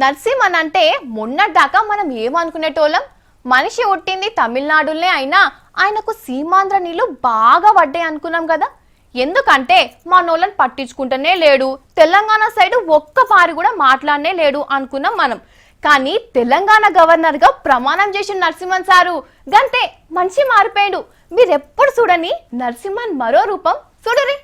నరసింహన్ అంటే మొన్నటిదాకా మనం ఏమనుకునేటోళ్ళం, మనిషి పుట్టింది తమిళనాడులోనే అయినా ఆయనకు సీమాంధ్ర నీళ్లు బాగా పడ్డాయి అనుకున్నాం కదా. ఎందుకంటే మనోళ్ళని పట్టించుకుంటూనే లేడు, తెలంగాణ సైడ్ ఒక్క పారి కూడా మాట్లాడనే లేడు అనుకున్నాం మనం. కానీ తెలంగాణ గవర్నర్ గా ప్రమాణం చేసిన నరసింహన్ సారు గంతే మనిషి మారిపోయాడు. మీరెప్పుడు చూడని నరసింహన్ మరో రూపం చూడరి.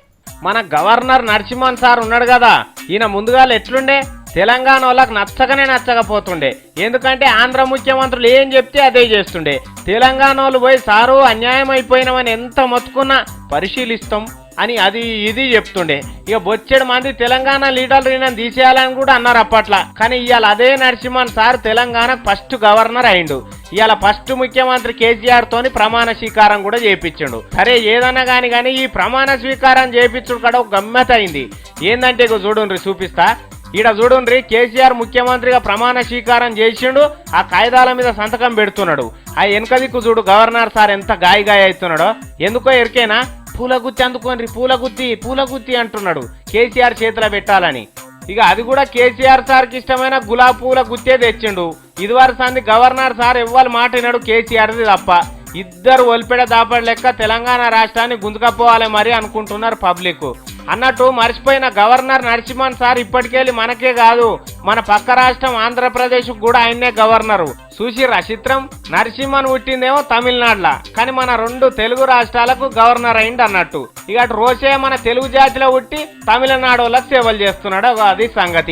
మన గవర్నర్ నరసింహన్ సార్ ఉన్నాడు కదా, ఈయన ముందుగా ఎట్లుండే తెలంగాణ వాళ్ళకి నచ్చకపోతుండే. ఎందుకంటే ఆంధ్ర ముఖ్యమంత్రులు ఏం చెప్తే అదే చేస్తుండే. తెలంగాణ వాళ్ళు పోయి సారు అన్యాయం అయిపోయినామని ఎంత మొత్తుకున్నా పరిశీలిస్తాం అని అది ఇది చెప్తుండే. ఇక బొచ్చెడు మంది తెలంగాణ లీడర్లు ఈయన తీసేయాలని కూడా అన్నారు అప్పట్లా. కానీ ఇవాళ అదే Narasimhan sir Telangana first governor అయిండు. ఇవాళ ఫస్ట్ ముఖ్యమంత్రి కేసీఆర్ తోని ప్రమాణ స్వీకారం కూడా చేయించిండు. సరే ఏదన్నా కానీ ఈ ప్రమాణ స్వీకారం చేయించుడు కూడా ఒక గమ్మత్ అయింది. ఏందంటే ఇక చూడుండ్రి చూపిస్తా. ఈడ చూడుండ్రి, కేసీఆర్ ముఖ్యమంత్రిగా ప్రమాణ స్వీకారం చేసిండు, ఆ కాయిదాల మీద సంతకం పెడుతున్నాడు. ఆ వెనక దిక్కు చూడు గవర్నర్ సార్ ఎంత గాయ అవుతున్నాడో. ఎందుకో ఎరికేనా, పూలగుత్తి అందుకోండి, పూలగుత్తి అంటున్నాడు కేసీఆర్ చేతిలో పెట్టాలని. ఇక అది కూడా కేసీఆర్ సార్కి ఇష్టమైన గులాబీ పూల గుత్తే తెచ్చిండు. ఇదివరకు సంది గవర్నర్ సార్ ఇవ్వాలి మాట విన్నాడు కేసీఆర్ది తప్ప. ఇద్దరు ఒలిపెడ దాపడి లెక్క తెలంగాణ రాష్ట్రాన్ని గుంజుకపోవాలి మరి అనుకుంటున్నారు పబ్లిక్. అన్నట్టు మర్చిపోయిన గవర్నర్ నరసింహన్ సార్ ఇప్పటికెళ్ళి మనకే కాదు, మన పక్క రాష్ట్రం ఆంధ్రప్రదేశ్ కూడా ఆయన్నే గవర్నరు. చూసిర్రా చిత్రం, నరసింహన్ పుట్టిందేమో తమిళనాడులా, కానీ మన రెండు తెలుగు రాష్ట్రాలకు గవర్నర్ అయింది అన్నట్టు. ఇక రోషే మన తెలుగు జాతిలో పుట్టి తమిళనాడు వాళ్ళకి సేవలు చేస్తున్నాడు. అది సంగతి.